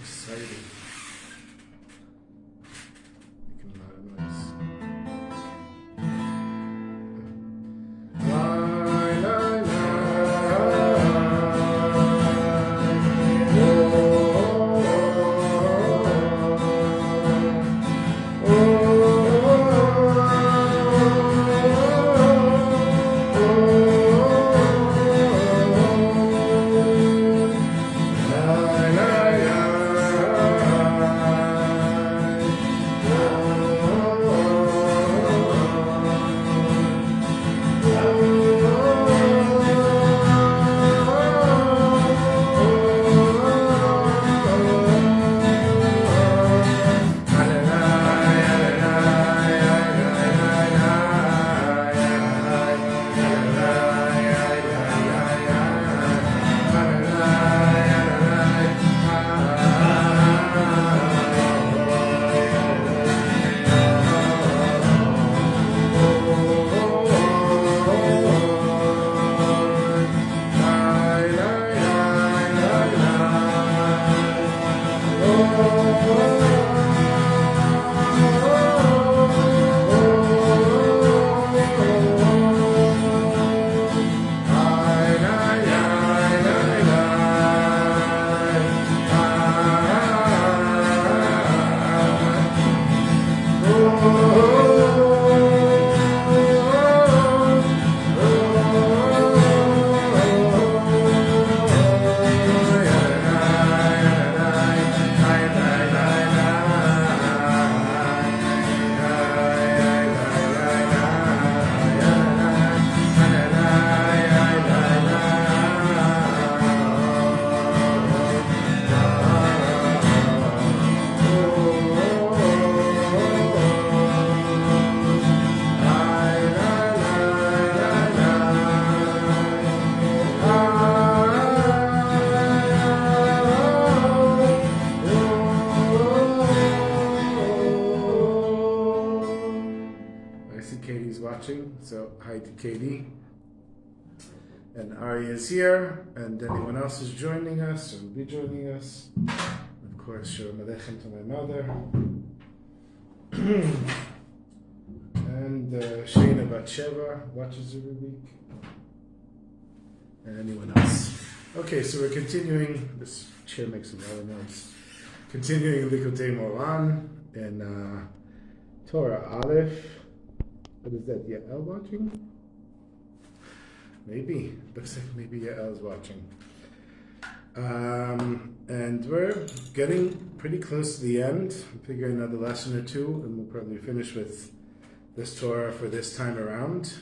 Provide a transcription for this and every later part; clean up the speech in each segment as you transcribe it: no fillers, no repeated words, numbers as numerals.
Exciting. Making a lot of noise. So hi to Katie, and Ari is here, and anyone else is joining us or will be joining us. Of course, Shalom Aleichem to my mother, and Shana Batsheva watches every week, and anyone else. Okay, so we're continuing. This chair makes a lot of noise. Continuing Likutey Moharan in Torah Aleph. What is that, Yael watching? Maybe. Looks like maybe Yael's watching. And we're getting pretty close to the end. We'll figure another lesson or two, and we'll probably finish with this Torah for this time around.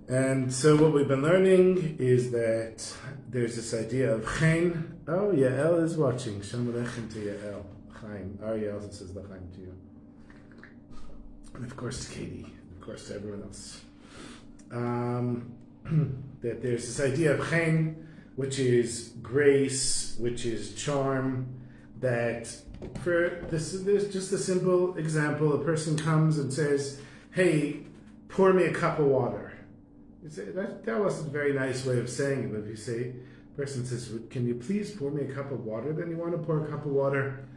And so what we've been learning is that there's this idea of chen. Oh, Yael is watching. Shalom Aleichem to Yael. Chaim. Ari also says l'chaim to you. And of course to Katie, and of course to everyone else. That there's this idea of chen, which is grace, which is charm, that for this, there's just a simple example. A person comes and says, hey, pour me a cup of water. You say, that wasn't a very nice way of saying it, but if you say, a person says, can you please pour me a cup of water? Then you want to pour a cup of water.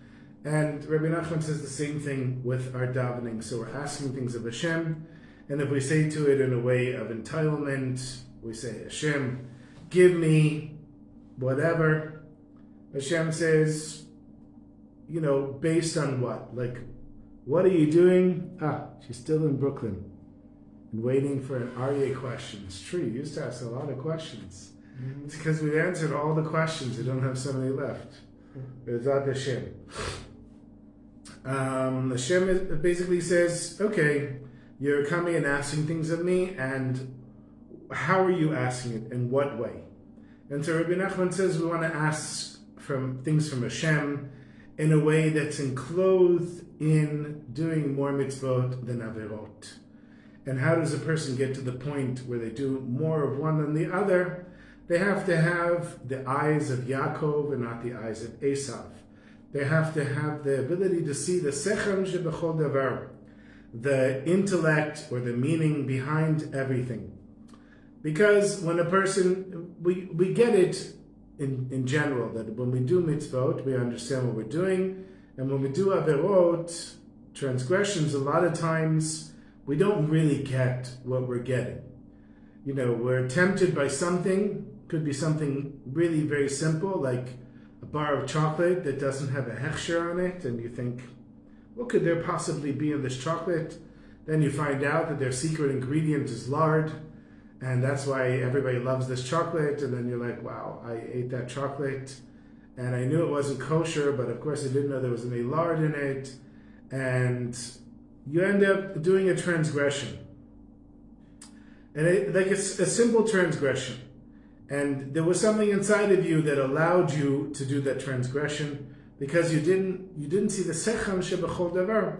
And Rabbi Nachman says the same thing with our davening. So we're asking things of Hashem, and if we say to it in a way of entitlement, we say, Hashem, give me whatever. Hashem says, based on what? Like, what are you doing? She's still in Brooklyn and waiting for an Aryeh question. It's true, you used to ask a lot of questions. Mm-hmm. It's because we've answered all the questions. We don't have so many left. Bezat Hashem. Hashem basically says, okay, you're coming and asking things of me, and how are you asking it? In what way? And so Rabbi Nachman says we want to ask things from Hashem in a way that's enclosed in doing more mitzvot than averot. And how does a person get to the point where they do more of one than the other? They have to have the eyes of Yaakov and not the eyes of Esav. They have to have the ability to see the sechem shebechol davar, the intellect or the meaning behind everything. Because when a person, we get it in general, that when we do mitzvot, we understand what we're doing, and when we do averot, transgressions, a lot of times we don't really get what we're getting. We're tempted by something, could be something really very simple, like a bar of chocolate that doesn't have a hechsher on it, and you think, what could there possibly be in this chocolate? Then you find out that their secret ingredient is lard, and that's why everybody loves this chocolate, and then you're like, wow, I ate that chocolate, and I knew it wasn't kosher, but of course I didn't know there was any lard in it, and you end up doing a transgression. And it's a simple transgression. And there was something inside of you that allowed you to do that transgression because you didn't see the sechem shebechol davar.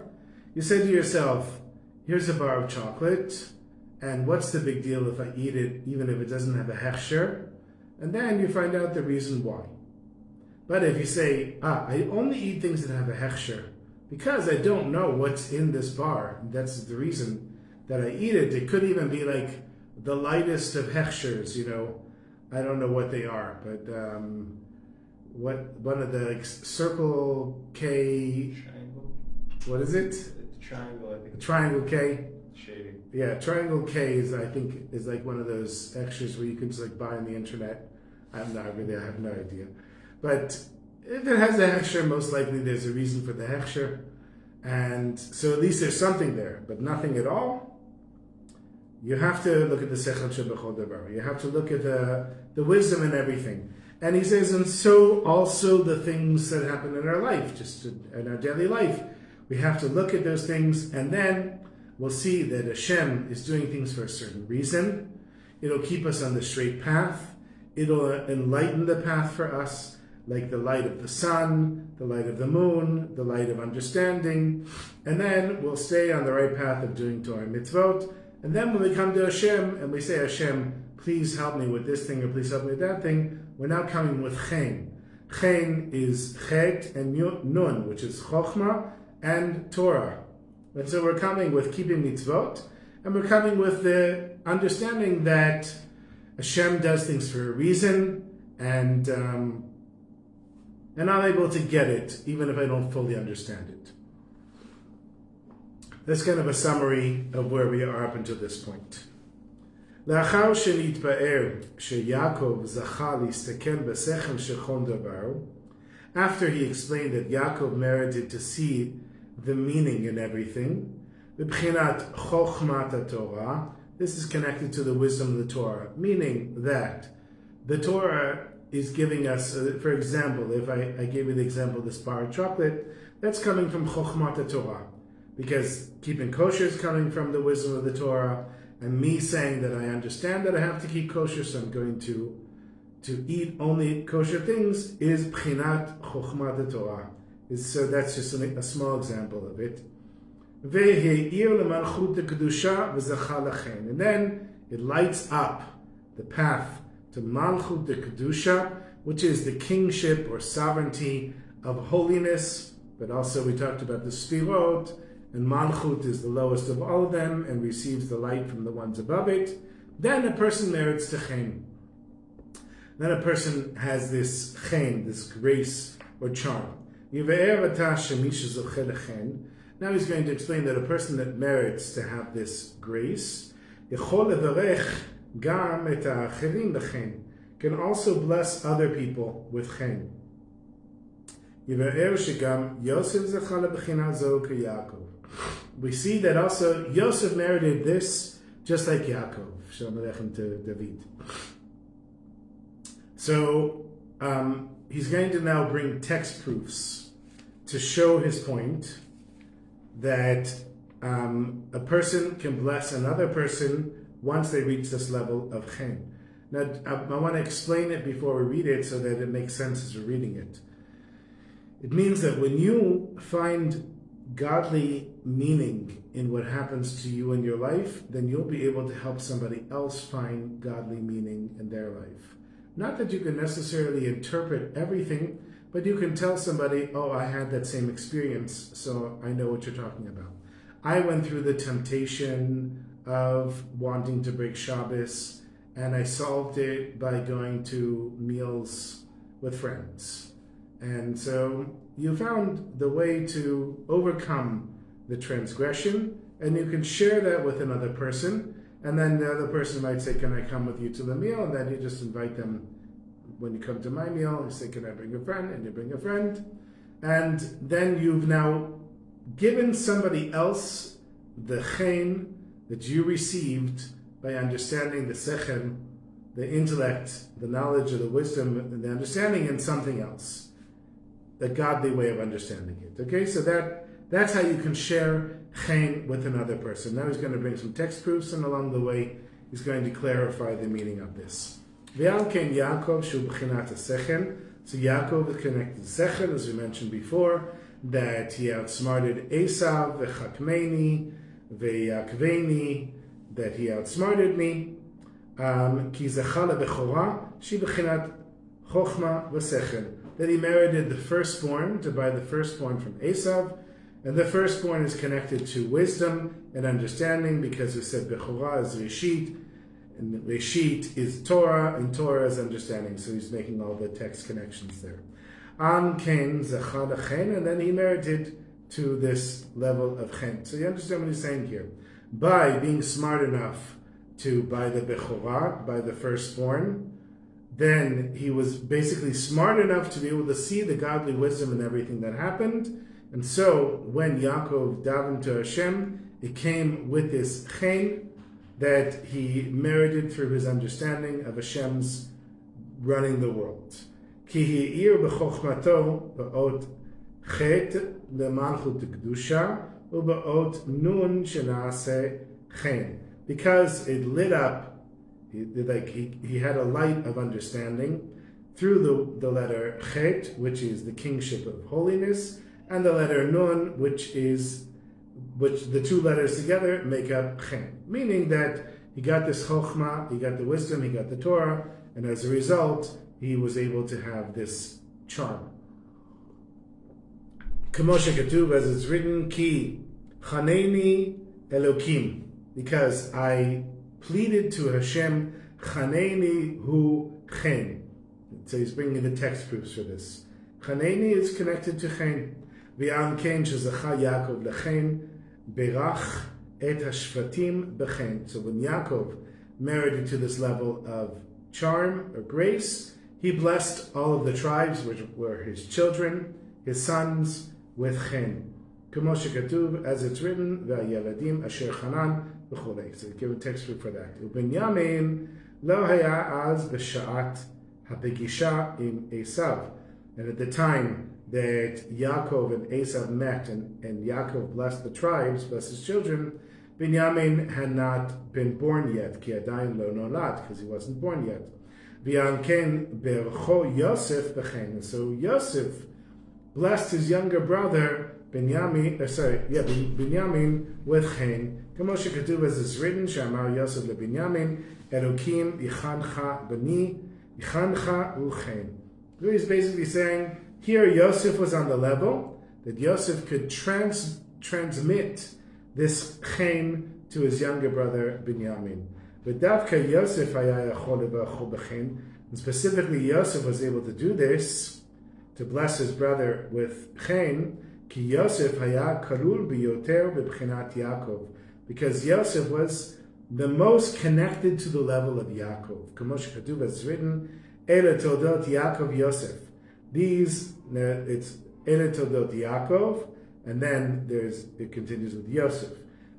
You said to yourself, here's a bar of chocolate, and what's the big deal if I eat it, even if it doesn't have a hechsher? And then you find out the reason why. But if you say, I only eat things that have a hechsher because I don't know what's in this bar, that's the reason that I eat it. It could even be like the lightest of hechshers, I don't know what they are, but one of the Circle K... Triangle? What is it? It's triangle, I think. Triangle K? Shady. Yeah, Triangle K is like one of those extras where you can just buy on the internet. I have no idea. But if it has a hechsher, most likely there's a reason for the hechsher. And so at least there's something there, but nothing at all. You have to look at the sechel shebechol davar. You have to look at the wisdom in everything. And he says, and so also the things that happen in our life, just in our daily life. We have to look at those things, and then we'll see that Hashem is doing things for a certain reason. It'll keep us on the straight path. It'll enlighten the path for us, like the light of the sun, the light of the moon, the light of understanding. And then we'll stay on the right path of doing Torah mitzvot. And then when we come to Hashem and we say, Hashem, please help me with this thing or please help me with that thing, we're now coming with chen. Chen is chet and nun, which is chokhmah and Torah. And so we're coming with keeping mitzvot, and we're coming with the understanding that Hashem does things for a reason, and I'm able to get it, even if I don't fully understand it. That's kind of a summary of where we are up until this point. לאחר שנתבאר שיעקב זכה להסתכל בשכל שכון דבר, after he explained that Yaakov merited to see the meaning in everything, מבחינת חוכמת התורה, this is connected to the wisdom of the Torah, meaning that the Torah is giving us, for example, if I gave you the example of this bar of chocolate, that's coming from Chokhmat Torah, because keeping kosher is coming from the wisdom of the Torah, and me saying that I understand that I have to keep kosher, so I'm going to eat only kosher things, is B'chinat Chokhmat Torah. So that's just a small example of it. And then it lights up the path to Malchut de Kedusha, which is the kingship or sovereignty of holiness, but also we talked about the Sfirot, and Malchut is the lowest of all of them and receives the light from the ones above it. Then a person merits to chen. Then a person has this chen, this grace or charm. Now he's going to explain that a person that merits to have this grace can also bless other people with chen. We see that also Yosef merited this just like Yaakov. Shalom Aleichem to David. So he's going to now bring text proofs to show his point that a person can bless another person once they reach this level of chen. Now, I want to explain it before we read it so that it makes sense as we're reading it. It means that when you find godly meaning in what happens to you in your life, then you'll be able to help somebody else find godly meaning in their life. Not that you can necessarily interpret everything, but you can tell somebody, oh, I had that same experience, so I know what you're talking about. I went through the temptation of wanting to break Shabbos, and I solved it by going to meals with friends. And so you found the way to overcome the transgression, and you can share that with another person, and then the other person might say, can I come with you to the meal? And then you just invite them. When you come to my meal, you say, can I bring a friend? And you bring a friend. And then you've now given somebody else the chen that you received by understanding the sechel, the intellect, the knowledge, or the wisdom, and the understanding in something else. The godly way of understanding it. Okay, so that's how you can share chen with another person. Now he's going to bring some text proofs, and along the way he's going to clarify the meaning of this. V'al ken Yaakov shu b'chinat ha-sechel. So Yaakov is connected to sechel, as we mentioned before, that he outsmarted Esav, v'chakmeni, v'yakveni, that he outsmarted me. Ki zechala b'chora, shi b'chinat chochma v'sechel. That he merited the firstborn, to buy the firstborn from Esav, and the firstborn is connected to wisdom and understanding, because we said Bechorah is Reshit, and Reshit is Torah, and Torah is understanding. So he's making all the text connections there. Am ken zechad chen, and then he merited to this level of chen. So you understand what he's saying here. By being smart enough to buy the Bechorah, buy the firstborn, then he was basically smart enough to be able to see the godly wisdom in everything that happened. And so when Yaakov davened to Hashem, it came with this chen that he merited through his understanding of Hashem's running the world. Ki hi'ir b'chochmato ba'ot chet lemalchut kedusha u'ba'ot nun shenase chen. Because it lit up, he had a light of understanding through the letter chet, which is the kingship of holiness, and the letter nun, which the two letters together make up chen. Meaning that he got this chokhmah, he got the wisdom, he got the Torah, and as a result, he was able to have this charm. Kamosha Katuv, as it's written, Ki chaneni Elokim, because I pleaded to Hashem, chaneni hu chen. So he's bringing the text proofs for this. Chaneni is connected to chen. V'am ken shezacha Yaakov lechen, berach et hashvatim bechen. So when Yaakov merited to this level of charm or grace, he blessed all of the tribes, which were his children, his sons, with chen. K'mo shekatuv, as it's written, v'ayeladim asher chanan v'cholei. So give a text proof for that. U'benyamin lo haya az b'sha'at hapegisha im Esav. And at the time that Yaakov and Esav met, and Yaakov blessed the tribes, blessed his children, Binyamin had not been born yet, ki adayin lo nolad, because he wasn't born yet. V'yanken bercho Yosef b'chen. And so Yosef blessed his younger brother Binyamin with chen. Kamo shekatuv, as it's written, Shamar Yosef leBinyamin, Elokim yichancha bani, yichancha uchen. So he's basically saying, here Yosef was on the level that Yosef could transmit this chen to his younger brother Binyamin. But Davka Yosef and specifically Yosef was able to do this, to bless his brother with chen, ki Yosef haya karul biyoter b'bchinat Yaakov, because Yosef was the most connected to the level of Yaakov. Kamosh Katuv, as written, Ele Todot Yaakov Yosef. These, it's Ele Todot Yaakov, and then it continues with Yosef.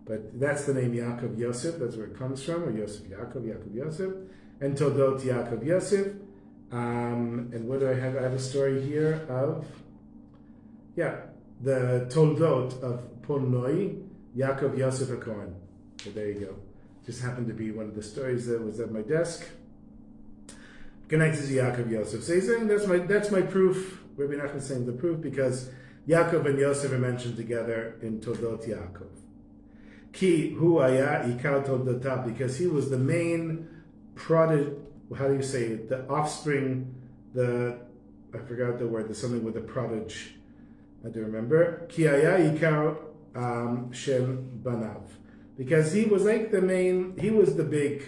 But that's the name Yaakov Yosef, that's where it comes from, or Yosef Yaakov, Yaakov Yosef, and Todot Yaakov Yosef. And what do I have? I have a story here of, the Toldot of Polnoi, Yaakov Yosef HaKohen. So there you go. Just happened to be one of the stories that was at my desk. Connected to Yaakov Yosef. So he's saying that's my proof. Rabbi Nachman is saying the proof because Yaakov and Yosef are mentioned together in Toldot Yaakov. Ki hu aya ikar Toldotav, because he was the main prodigy. How do you say it? The offspring. I forgot the word. There's something with the prodigy. I do remember. Ki aya ikar shem banav, because he was like the main. He was the big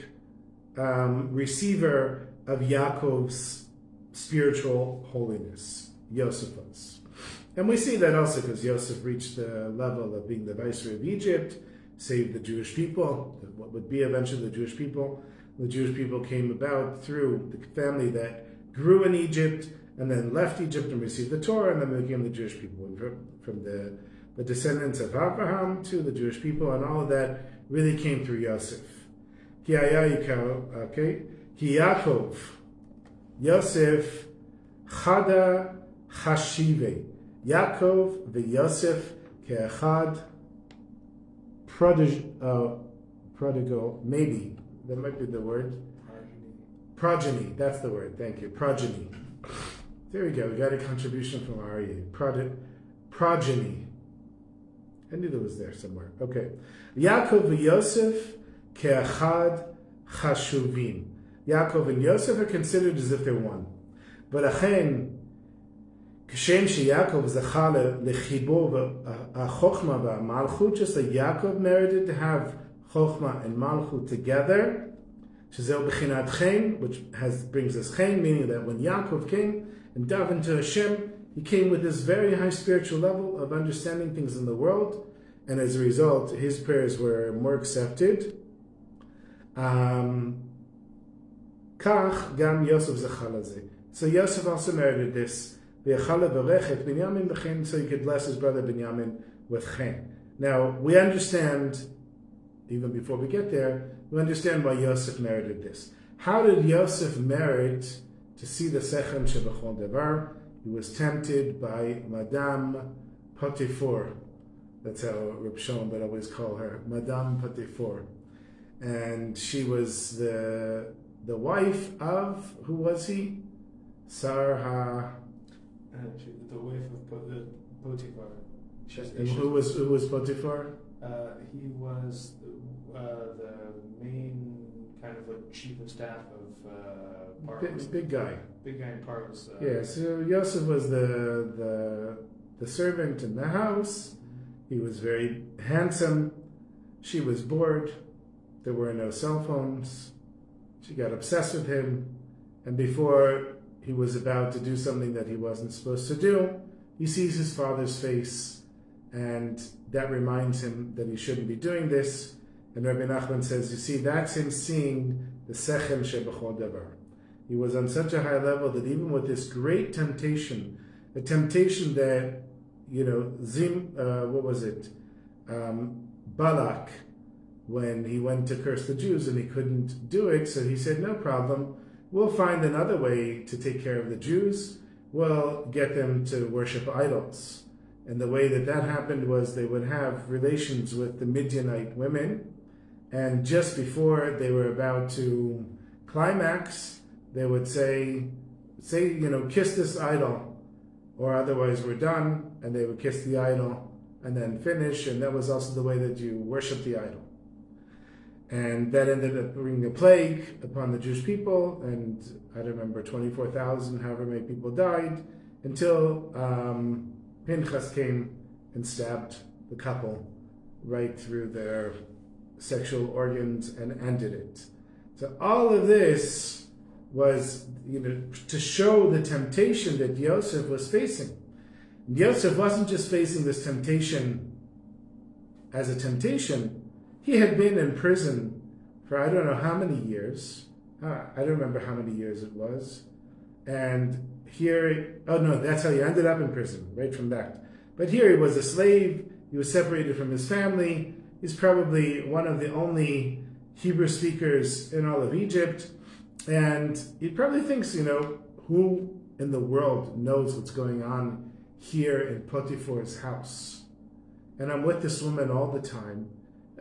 receiver of Yaakov's spiritual holiness. Yosef was. And we see that also because Yosef reached the level of being the viceroy of Egypt, saved the Jewish people, what would be eventually the Jewish people. The Jewish people came about through the family that grew in Egypt and then left Egypt and received the Torah, and then became the Jewish people. And from the descendants of Abraham to the Jewish people, and all of that really came through Yosef. Ki Yaakov, Yosef, Chada Chashive. Yaakov v'Yosef ke'echad prodigal, maybe, that might be the word. Progeny, that's the word, thank you, progeny. There we go, we got a contribution from Aryeh. Progeny. I knew that was there somewhere. Okay. Yaakov v'Yosef ke'echad chashuvim. Yaakov and Yosef are considered as if they're one. But achen, כשם שיעקב זכה לחיבור החוכמה והמלכות, just like Yaakov merited to have chokhmah and malchut together, שזהו בחינת chen, which brings us chen, meaning that when Yaakov came and davened to Hashem, he came with this very high spiritual level of understanding things in the world, and as a result, his prayers were more accepted. כך גם יוסף זכה לזה. So Yosef also merited this. So he could bless his brother Binyamin with chen. Now, we understand, even before we get there, we understand why Yosef merited this. How did Yosef merit to see the sechem shebachol devar? He was tempted by Madame Potiphar. That's how Reb Shlomo would always call her, Madame Potiphar. And she was the wife of, who was he? Sarha. The wife of Potiphar. And who was Potiphar? He was the main kind of like chief of staff of Paro. Big guy. Big guy in Paro's. So Yosef was the servant in the house. He was very handsome. She was bored. There were no cell phones. She got obsessed with him. And before he was about to do something that he wasn't supposed to do, he sees his father's face, and that reminds him that he shouldn't be doing this. And Rabbi Nachman says, you see, that's him seeing the sechem shebachol davar. He was on such a high level that even with this great temptation, a temptation that, Balak, when he went to curse the Jews and he couldn't do it, so he said, no problem, we'll find another way to take care of the Jews. We'll get them to worship idols. And the way that happened was they would have relations with the Midianite women, and just before they were about to climax, they would say, kiss this idol, or otherwise we're done, and they would kiss the idol and then finish, and that was also the way that you worship the idol. And that ended up bringing a plague upon the Jewish people, and I don't remember, 24,000, however many people died, until Pinchas came and stabbed the couple right through their sexual organs and ended it. So all of this was, to show the temptation that Yosef was facing. Yosef wasn't just facing this temptation as a temptation. He had been in prison for I don't know how many years. I don't remember how many years it was. And here, that's how he ended up in prison, right from that. But here he was a slave. He was separated from his family. He's probably one of the only Hebrew speakers in all of Egypt. And he probably thinks, who in the world knows what's going on here in Potiphar's house? And I'm with this woman all the time.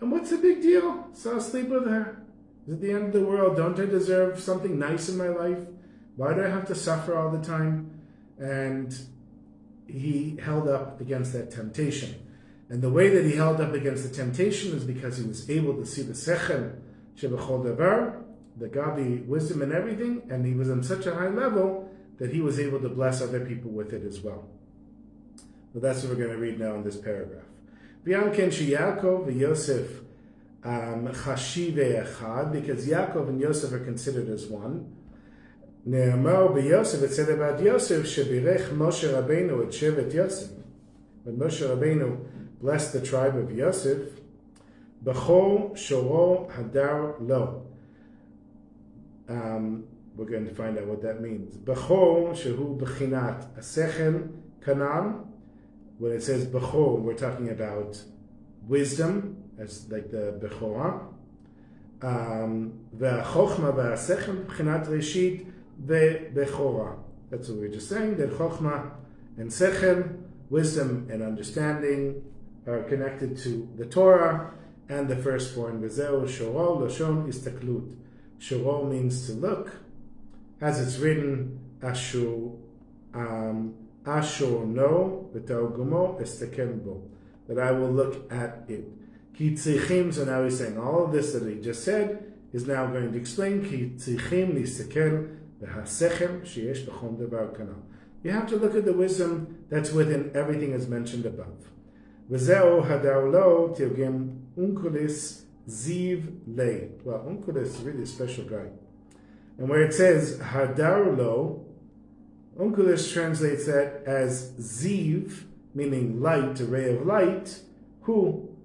And what's the big deal? So I'll sleep with her. Is it the end of the world? Don't I deserve something nice in my life? Why do I have to suffer all the time? And he held up against that temptation. And the way that he held up against the temptation is because he was able to see the sechem shebachol davar, the godly wisdom and everything, and he was on such a high level that he was echad to bless other people with it as well. So that's what we're going to read now in this paragraph. V'yamken sheYaakov v'Yosef chashive echad, because Yaakov and Yosef are considered as one. נאמר ביוסף, it said about Yosef, שבירך משה רבינו את שבט יוסף. When Moshe Rabbeinu blessed the tribe of Yosef, B'chol shoro hadar lo. We're going to find out what that means. B'chol shehu b'chinat asechel kanan. When it says B'chol, we're talking about wisdom, as like the Bechorah. Ve'chochma ve'asechel b'chinat reshit ve'bechorah. That's what we were just saying, that chochma and sechel, wisdom and understanding, are connected to the Torah and the firstborn. V'zeu shoro lashon istaklut. Shoro means to look, as it's written, Ashur no v'targumo estaken bo, that I will look at it. Ki tzichim, so now he's saying all of this that he just said is now going to explain ki tzichim nistaken v'hasechem sheyesh b'chol davar kana. You have to look at the wisdom that's within everything as mentioned above. V'zeu hadar lo tirgem unkulis ziv lei. Well, unkulis is really a special guy. And where it says hadar lo, unkulis translates that as ziv, meaning light, a ray of light.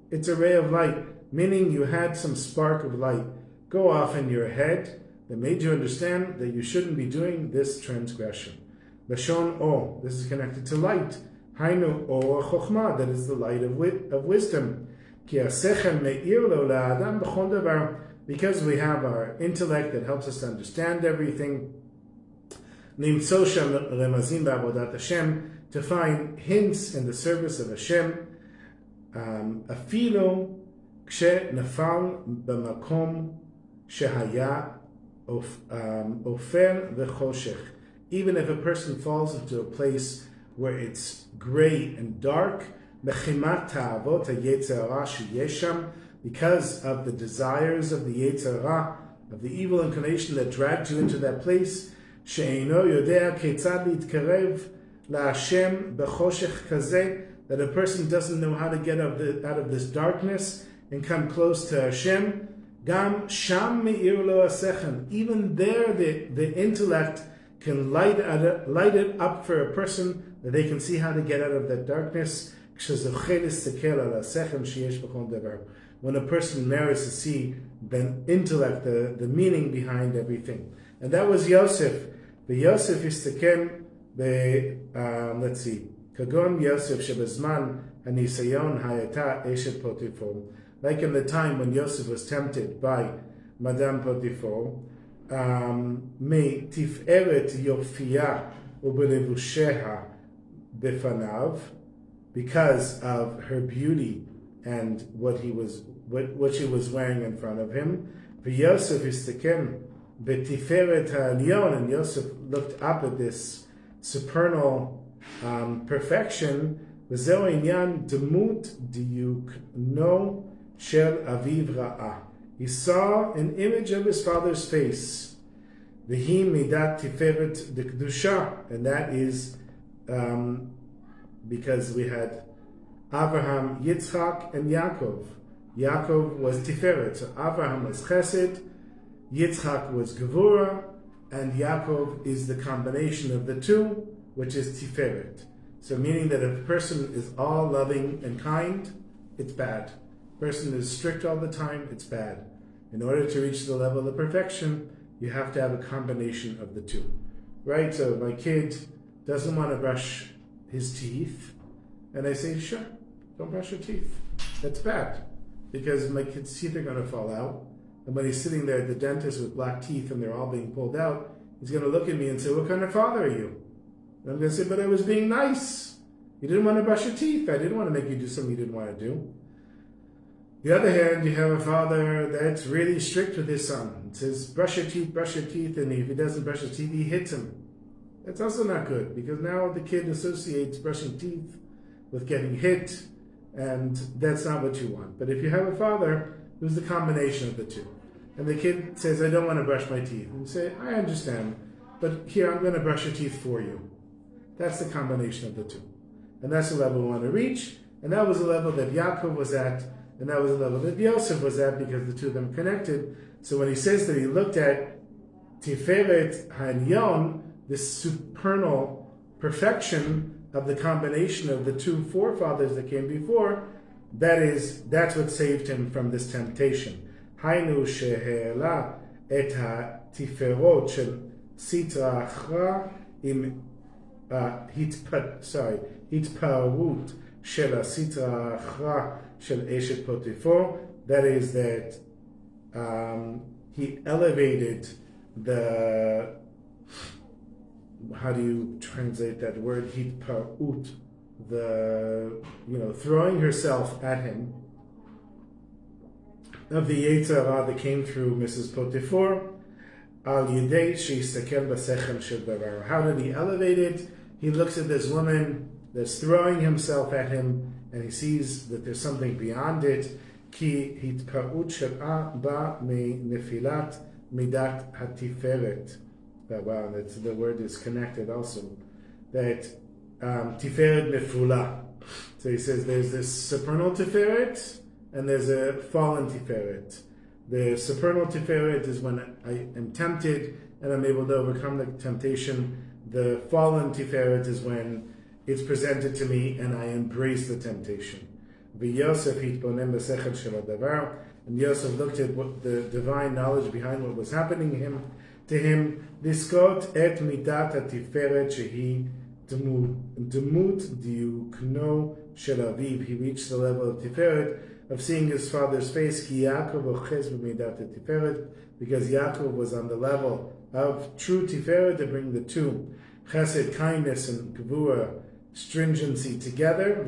It's a ray of light, meaning you had some spark of light go off in your head that made you understand that you shouldn't be doing this transgression. Lashon o, this is connected to light. Hainu o chokhmah, that is the light of wisdom. Ki hasechel me'ir lo la'adam b'chol davar, because we have our intellect that helps us to understand everything. Nimtzo shem remazim ba'avodat Hashem, to find hints in the service of Hashem. Afilo kshe nafal b'makom shehaya ofer v'choshech. Even if a person falls into a place where it's gray and dark, because of the desires of the Yetzer Hara, of the evil inclination that dragged you into that place, that a person doesn't know how to get out of this darkness and come close to Hashem. Even there, the intellect can light it up for a person, that they can see how to get out of that darkness. When a person merits to see the intellect, the meaning behind everything. And that was Yosef. The Yosef is taken, let's see, Kagon Yosef Shebezman Hanisayon Hayata Eshet Potiphar. Like in the time when Yosef was tempted by Madame Potiphar, me tiferet yofia ubelevusheha befanav, because of her beauty and what she was wearing in front of him. V'Yosef istakem betiferet ha'alyon, and Yosef looked up at this supernal perfection. V'zeu inyan demut diuk no shel aviv ra'ah. He saw an image of his father's face. V'hi midat tiferet dekdusha, and that is because we had Abraham, Yitzchak, and Yaakov. Yaakov was tiferet, so Abraham was chesed, Yitzchak was gevura, and Yaakov is the combination of the two, which is tiferet. So meaning that if a person is all loving and kind, it's bad. Person is strict all the time, it's bad. In order to reach the level of perfection, you have to have a combination of the two. Right? So my kid doesn't want to brush his teeth, and I say, sure, don't brush your teeth. That's bad, because my kid's teeth are going to fall out, and when he's sitting there at the dentist with black teeth and they're all being pulled out, he's going to look at me and say, what kind of father are you? And I'm going to say, but I was being nice. You didn't want to brush your teeth. I didn't want to make you do something you didn't want to do. The other hand, you have a father that's really strict with his son. It says, brush your teeth, and if he doesn't brush his teeth, he hits him. That's also not good, because now the kid associates brushing teeth with getting hit, and that's not what you want. But if you have a father who's the combination of the two, and the kid says, I don't want to brush my teeth, and you say, I understand, but here, I'm going to brush your teeth for you. That's the combination of the two. And that's the level we want to reach, and that was the level that Yaakov was at, and that was the level that Yosef was at, because the two of them connected. So when he says that he looked at Tiferet Hanyon, this supernal perfection of the combination of the two forefathers that came before, that's what saved him from this temptation. Hainu shehe'ela et hatiferot shel sitra achra im hitparut shel sitra achra shel eshet potiphar. That is that he elevated the, how do you translate that word, hitparut, the, throwing herself at him, of the Yetzer Hara that came through Mrs. Potiphar. Al yidei sheyistakel b'sechel shel davar. How did he elevate it? He looks at this woman that's throwing himself at him, and he sees that there's something beyond it. Ki hitparut shel'a ba me nefilat midat hatiferet. Wow, the word is connected also. That tiferet nefula. So he says there's this supernal tiferet and there's a fallen tiferet. The supernal tiferet is when I am tempted and I'm able to overcome the temptation. The fallen tiferet is when it's presented to me and I embrace the temptation. V'Yosef hitbonem b'sechel shel hadavar. And Yosef looked at what the divine knowledge behind what was happening to him. Liskot et midat hatiferet shehi demut diukno shel aviv. He reached the level of tiferet, of seeing his father's face. Ki Yaakov ochez b'midat hatiferet, because Yaakov was on the level of true tiferet to bring the two, chesed, kindness, and gevura, stringency together.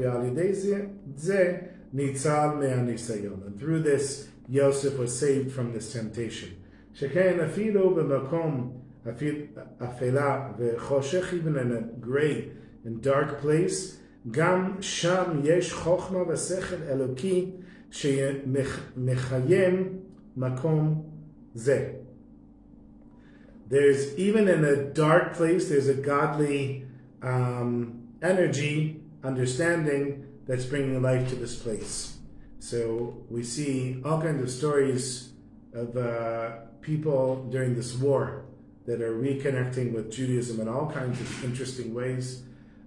And through this, Yosef was saved from this temptation. Sheken afilu b'makom afela v'choshech, even in a gray and dark place, gam sham yesh chochma v'sechel eloki shemechayem makom zeh. There's, even in a dark place, there's a godly energy, understanding that's bringing life to this place. So we see all kinds of stories of people during this war that are reconnecting with Judaism in all kinds of interesting ways.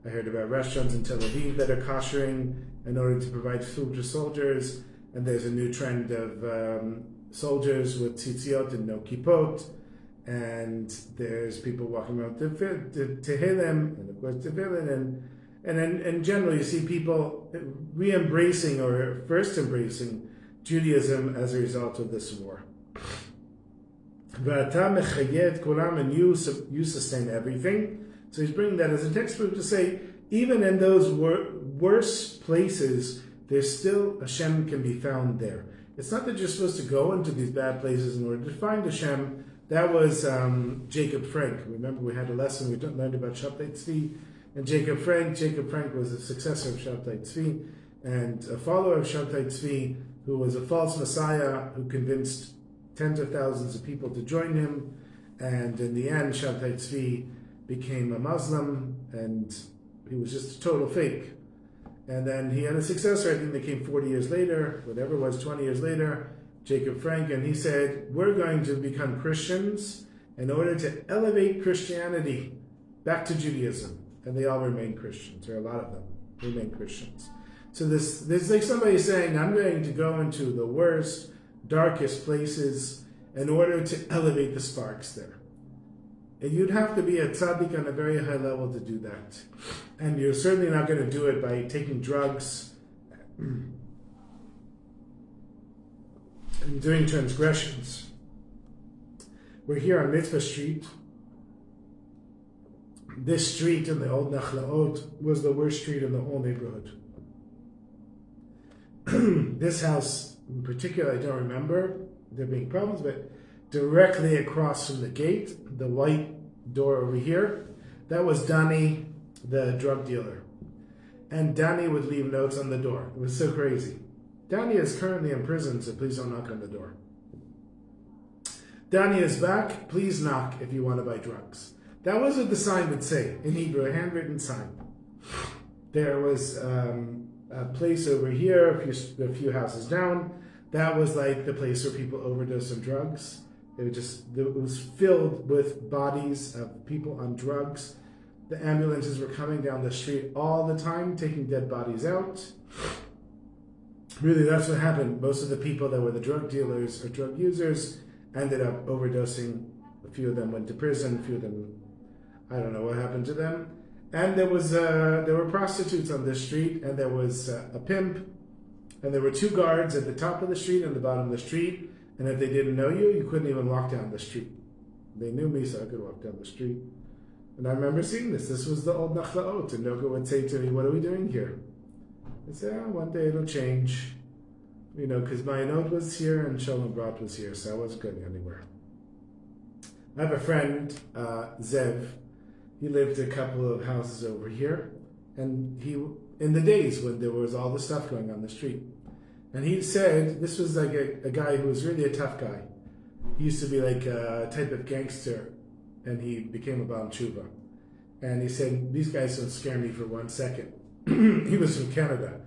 I heard about restaurants in Tel Aviv that are koshering in order to provide food to soldiers, and there's a new trend of soldiers with tzitziot and no kippot, and there's people walking around tehillim, and of course tefillin, and generally you see people re-embracing or first embracing Judaism as a result of this war. And you sustain everything. So he's bringing that as a textbook to say, even in those worse places, there's still Hashem can be found there. It's not that you're supposed to go into these bad places in order to find Hashem. That was Jacob Frank. Remember, we had a lesson, we learned about Shabtai Tzvi and Jacob Frank. Jacob Frank was a successor of Shabtai Tzvi and a follower of Shabtai Tzvi, who was a false messiah who convinced tens of thousands of people to join him. And in the end, Shabtai Tzvi became a Muslim, and he was just a total fake. And then he had a successor, I think they came 40 years later, whatever it was, 20 years later, Jacob Frank, and he said, we're going to become Christians in order to elevate Christianity back to Judaism. And they all remain Christians, or a lot of them remain Christians. So there's like somebody saying, I'm going to go into the worst, darkest places in order to elevate the sparks there. And you'd have to be a tzaddik on a very high level to do that. And you're certainly not going to do it by taking drugs and doing transgressions. We're here on Mitzvah Street. This street in the old Nachlaot was the worst street in the whole neighborhood. This house in particular, I don't remember there being problems, but directly across from the gate, the white door over here, that was Danny, the drug dealer. And Danny would leave notes on the door. It was so crazy. Danny is currently in prison, so please don't knock on the door. Danny is back. Please knock if you want to buy drugs. That was what the sign would say in Hebrew, a handwritten sign. There was a place over here, a few houses down. That was like the place where people overdose on drugs. It was filled with bodies of people on drugs. The ambulances were coming down the street all the time, taking dead bodies out. Really, that's what happened. Most of the people that were the drug dealers or drug users ended up overdosing. A few of them went to prison. A few of them, I don't know what happened to them. And there were prostitutes on this street, and there was a pimp, and there were two guards at the top of the street and the bottom of the street. And if they didn't know you, you couldn't even walk down the street. They knew me, so I could walk down the street. And I remember seeing this. This was the old Nachlaot, and Noga would say to me, "What are we doing here?" I'd say, "One day it'll change." Because my note was here and Shalom Brat was here, so I wasn't going anywhere. I have a friend, Zev. He lived a couple of houses over here, and in the days when there was all the stuff going on the street. And he said, this was like a guy who was really a tough guy. He used to be like a type of gangster, and he became a Baal Tshuva. And he said, these guys don't scare me for 1 second. He was from Canada.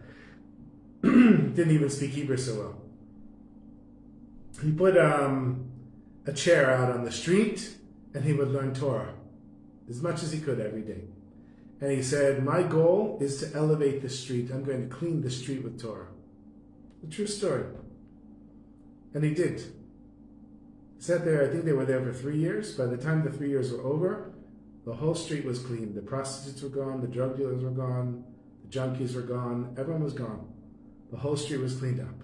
Didn't even speak Hebrew so well. He put a chair out on the street, and he would learn Torah as much as he could every day. And he said, my goal is to elevate the street. I'm going to clean the street with Torah. A true story. And he did. Sat there, I think they were there for 3 years. By the time the 3 years were over, the whole street was clean. The prostitutes were gone, the drug dealers were gone, the junkies were gone, everyone was gone. The whole street was cleaned up.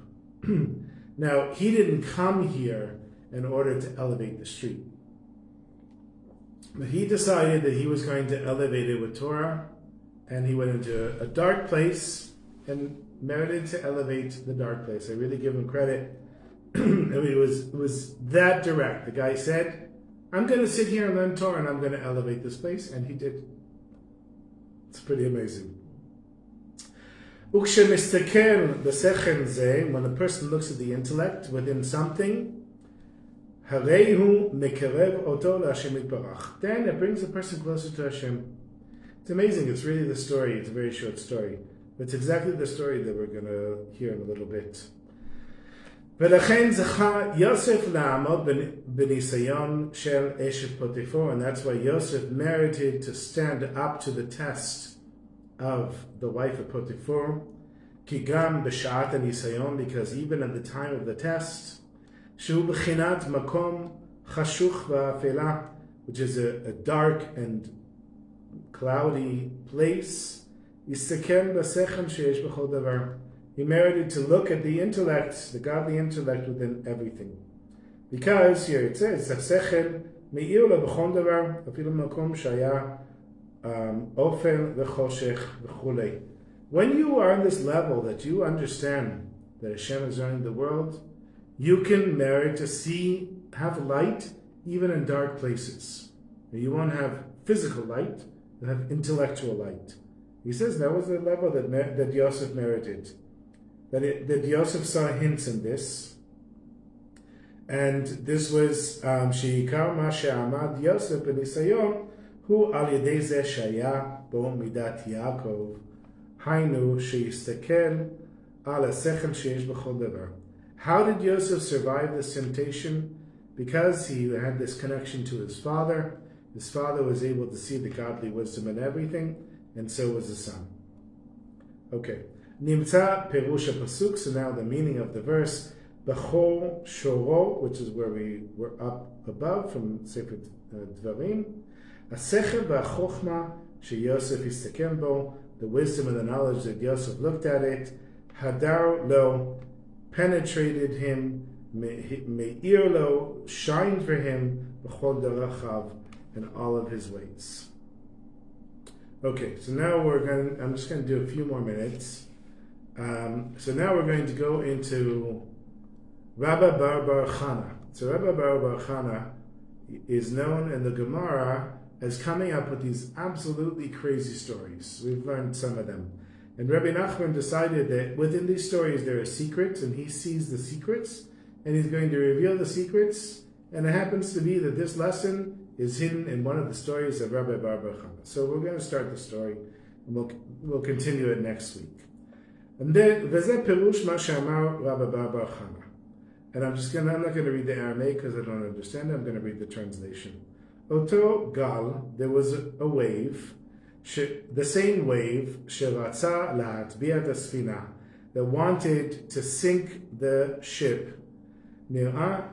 Now, he didn't come here in order to elevate the street. But he decided that he was going to elevate it with Torah, and he went into a dark place and merited to elevate the dark place. I really give him credit. It was that direct. The guy said, I'm going to sit here and learn Torah, and I'm going to elevate this place, and he did. It's pretty amazing. When a person looks at the intellect within something, then it brings a person closer to Hashem. It's amazing. It's really the story. It's a very short story. But it's exactly the story that we're going to hear in a little bit. And that's why Yosef merited to stand up to the test of the wife of Potiphar, because even at the time of the test, which is a dark and cloudy place, he merited to look at the intellect, the godly intellect within everything. Because here it says, when you are on this level that you understand that Hashem is running the world, you can merit to have light even in dark places. You won't have physical light, you'll have intellectual light. He says that was the level that Yosef merited. That Yosef saw hints in this. And this was Sheikar Ma She'amad Yosef B'nisayon Hu Al Yedei Zeh Shaya Bo Midat Yaakov Hainu Sheyistakel Al HaSechel Sheyesh B'chol Davar. How did Yosef survive this temptation? Because he had this connection to his father. His father was able to see the godly wisdom in everything, and so was the son. Okay. Nimtza Perush HaPasuk, so now the meaning of the verse. B'chol Shoro, which is where we were up above from Sefer Dvarim. HaSechel v'Chochma sheYosef Yistakem bo, the wisdom and the knowledge that Yosef looked at it. Hadar lo, penetrated him. Me'ir lo, shined for him. B'chol darachav, in all of his ways. Okay, so now I'm just going to do a few more minutes. So now we're going to go into Rabbi Bar Chana. So Rabbi Bar Chana is known in the Gemara as coming up with these absolutely crazy stories. We've learned some of them. And Rabbi Nachman decided that within these stories there are secrets, and he sees the secrets, and he's going to reveal the secrets. And it happens to be that this lesson is hidden in one of the stories of Rabbi Bar Chana. So we're going to start the story, and we'll continue it next week. And then, V'zeh Perush Ma She'amar Rabbi Bar Chana. and I'm not going to read the Aramaic because I don't understand it. I'm going to read the translation. Oto gal, there was a wave, the same wave, sheratza lahatbiat asfina, that wanted to sink the ship. Nir'a,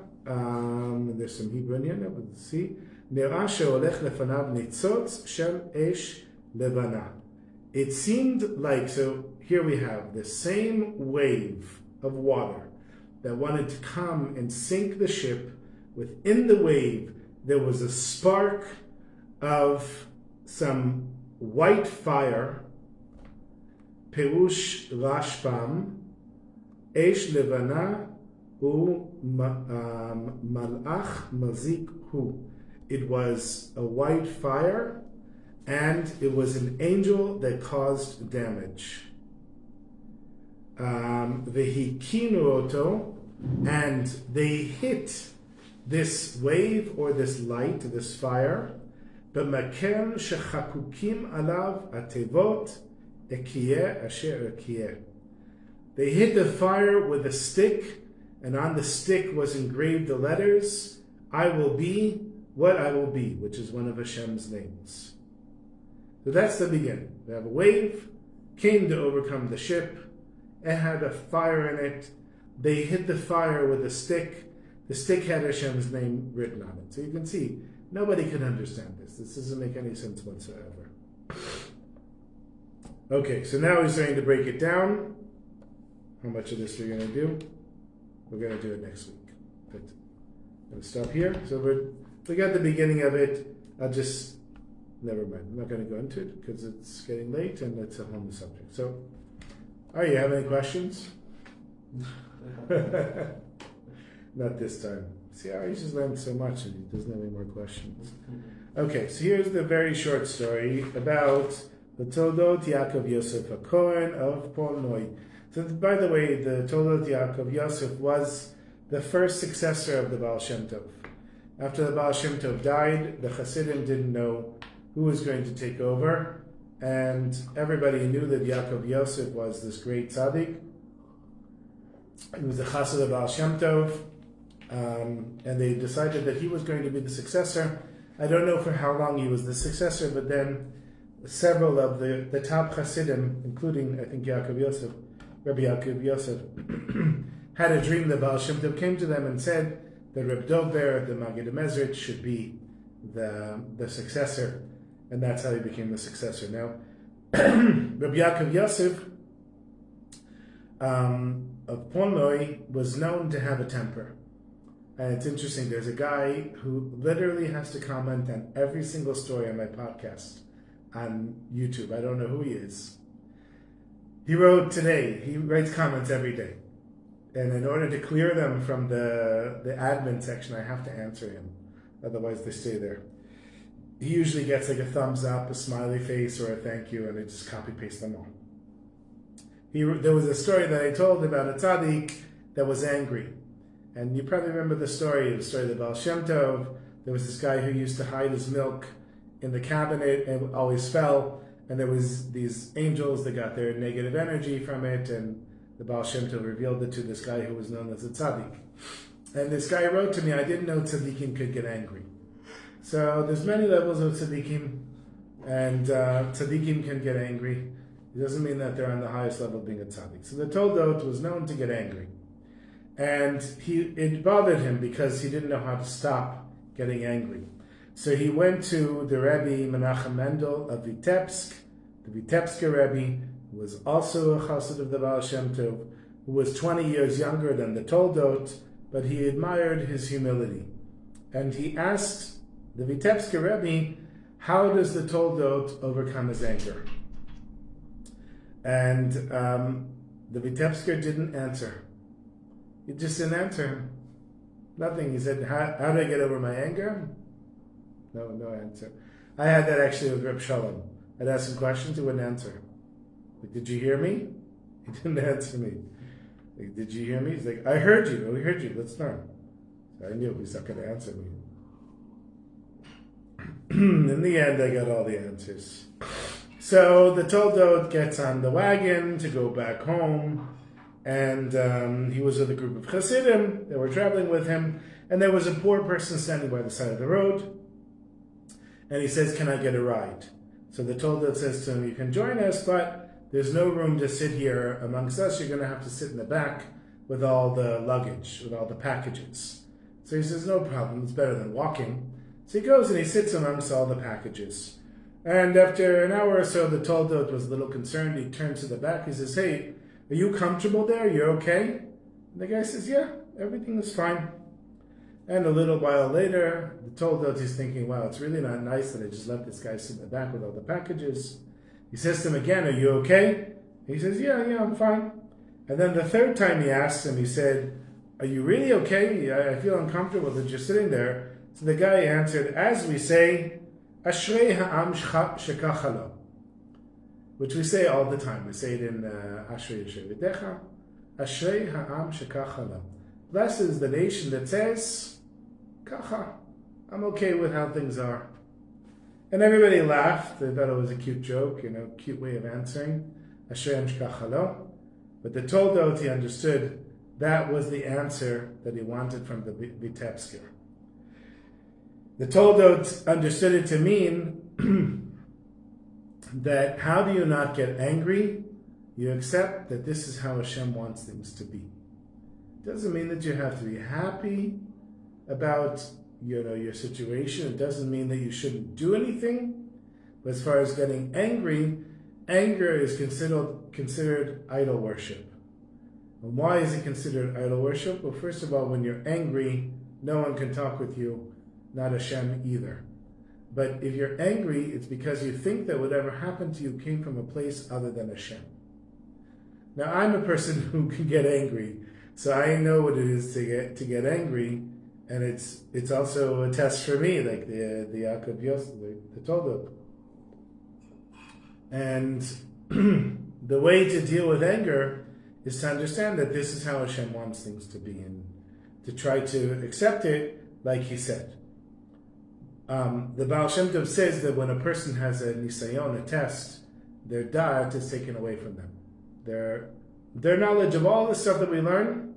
there's some Hebrew in here, no, but let's see. Nir'a sheolech lefanav nitzotz shel esh levana. It seemed like, so here we have the same wave of water that wanted to come and sink the ship. Within the wave, there was a spark of some white fire. Perush rashbam, esh levana u malach mazik hu. It was a white fire, and it was an angel that caused damage. Vehikinu oto, and they hit this wave or this light, this fire, b'maker shechakukim alav atevot ekiyeh asher ekiyeh. They hit the fire with a stick, and on the stick was engraved the letters, I will be what I will be, which is one of Hashem's names. So that's the beginning. They have a wave, came to overcome the ship, it had a fire in it, they hit the fire with a stick, the stick had Hashem's name written on it. So you can see, nobody can understand this. This doesn't make any sense whatsoever. Okay, so now he's going to break it down. How much of this we're going to do? We're going to do it next week. But I'm going to stop here. So we got the beginning of it. Never mind. I'm not going to go into it because it's getting late and it's a whole new subject. So, all right, you have any questions? Not this time. See, I just learned so much and he doesn't have any more questions. Okay, so here's the very short story about the Toldot Yaakov Yosef HaKohen of Polnoi. So, by the way, the Toldot Yaakov Yosef was the first successor of the Baal Shem Tov. After the Baal Shem Tov died, the Hasidim didn't know who was going to take over, and everybody knew that Yaakov Yosef was this great tzaddik. He was the chassid of Baal Shem Tov, and they decided that he was going to be the successor. I don't know for how long he was the successor, but then several of the top chassidim, including I think Yaakov Yosef, Rabbi Yaakov Yosef, had a dream that Baal Shem Tov came to them and said that Reb Dover, the Maggid Mezrich, should be the successor, and that's how he became the successor. Now, Rabbi Yaakov Yosef of Polnoi was known to have a temper. And it's interesting, there's a guy who literally has to comment on every single story on my podcast on YouTube. I don't know who he is. He wrote today, he writes comments every day. And in order to clear them from the admin section, I have to answer him. Otherwise they stay there. He usually gets like a thumbs up, a smiley face, or a thank you, and I just copy paste them all. There was a story that I told about a tzaddik that was angry. And you probably remember the story of the Baal Shem Tov. There was this guy who used to hide his milk in the cabinet and always fell. And there was these angels that got their negative energy from it. And the Baal Shem Tov revealed it to this guy who was known as a tzaddik. And this guy wrote to me, I didn't know tzaddikim could get angry. So there's many levels of tzaddikim. And tzaddikim can get angry. It doesn't mean that they're on the highest level of being a tzaddik. So the Toldot was known to get angry. And it bothered him because he didn't know how to stop getting angry. So he went to the Rebbe Menachem Mendel of Vitebsk, the Vitebsker Rebbe, who was also a chassid of the Baal Shem Tov, who was 20 years younger than the Toldot, but he admired his humility. And he asked the Vitebsker Rebbe, how does the Toldot overcome his anger? And the Vitebsker didn't answer. He just didn't answer him. Nothing. He said, how do I get over my anger? No answer. I had that actually with Reb Shalom. I'd ask him questions, he wouldn't answer. Like, did you hear me? He didn't answer me. Like, did you hear me? He's like, I heard you. Oh, we heard you. Let's learn. So I knew he's not going to answer me. In the end, I got all the answers. So the Toldot gets on the wagon to go back home. and he was with a group of Hasidim that were traveling with him, and there was a poor person standing by the side of the road, and he says, "Can I get a ride?" So the Toldot says to him, "You can join us, but there's no room to sit here amongst us. You're going to have to sit in the back with all the luggage, with all the packages." So he says, "No problem, it's better than walking." So he goes and he sits amongst all the packages. And after an hour or so, the Toldot was a little concerned. He turns to the back, he says, "Hey, are you comfortable there? You're okay?" And the guy says, "Yeah, everything is fine." And a little while later, the Toldot is thinking, "Wow, it's really not nice that I just let this guy sit in the back with all the packages." He says to him again, "Are you okay?" He says, yeah, I'm fine." And then the third time he asked him, he said, "Are you really okay? I feel uncomfortable that you're sitting there." So the guy answered, as we say, "Ashrei ha'am shekach lo," which we say all the time. We say it in Ashrei Yeshevidecha, "Ashrei ha'am shekach lo." Blessed is the nation that says, "Kacha, I'm okay with how things are." And everybody laughed. They thought it was a cute joke, cute way of answering. Ashrei ha'am shekach lo. But the Toldot, he understood that was the answer that he wanted from the Vitebsker. The Toldot understood it to mean that how do you not get angry? You accept that this is how Hashem wants things to be. It doesn't mean that you have to be happy about your situation. It doesn't mean that you shouldn't do anything. But as far as getting angry, anger is considered idol worship. And why is it considered idol worship? Well, first of all, when you're angry, no one can talk with you, not Hashem either. But if you're angry, it's because you think that whatever happened to you came from a place other than Hashem. Now, I'm a person who can get angry, so I know what it is to get angry, and it's also a test for me, like the Yaakov Yosef, the Toldot. And the way to deal with anger is to understand that this is how Hashem wants things to be, and to try to accept it like He said. The Baal Shem Tov says that when a person has a nisayon, a test, their da'at is taken away from them. Their knowledge of all the stuff that we learn,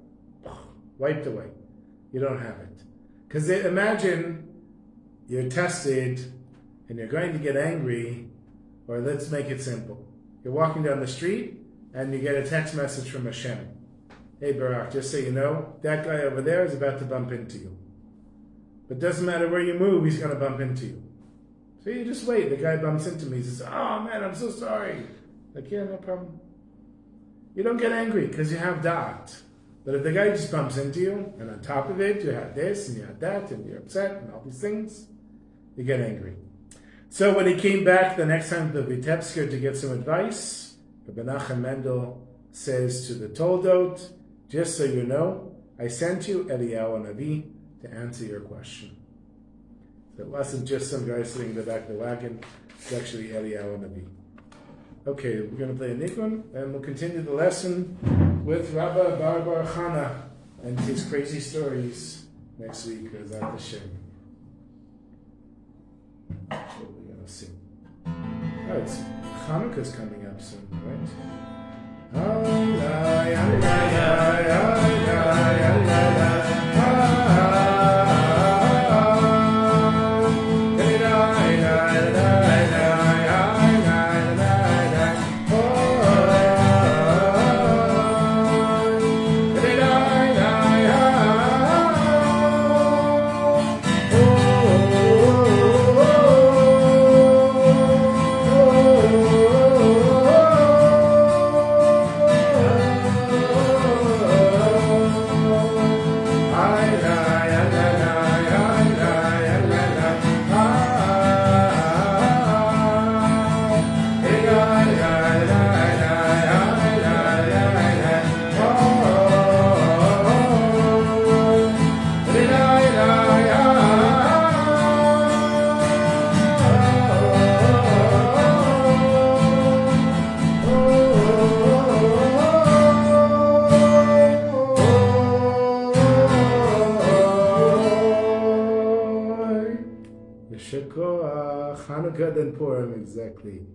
wiped away. You don't have it. Because imagine you're tested and you're going to get angry, or let's make it simple. You're walking down the street and you get a text message from Hashem. "Hey Barak, just so you know, that guy over there is about to bump into you. But it doesn't matter where you move, he's going to bump into you." So you just wait. The guy bumps into me. He says, "Oh man, I'm so sorry." Like, yeah, no problem. You don't get angry because you have da'at. But if the guy just bumps into you, and on top of it, you had this and you had that, and you're upset and all these things, you get angry. So when he came back the next time to the Vitebsker to get some advice, Rabbi Nachman Mendel says to the Toldot, "Just so you know, I sent you Eliyahu Navi to answer your question." So it wasn't just some guy sitting in the back of the wagon, it's actually Eliyahu Navi. Okay, we're going to play a nikun, and we'll continue the lesson with Rabbi Bar Chana and his crazy stories next week. Bezat Hashem. That's what we're going to sing. Oh, it's Hanukkah's coming up soon, Hanukkah then Purim, exactly.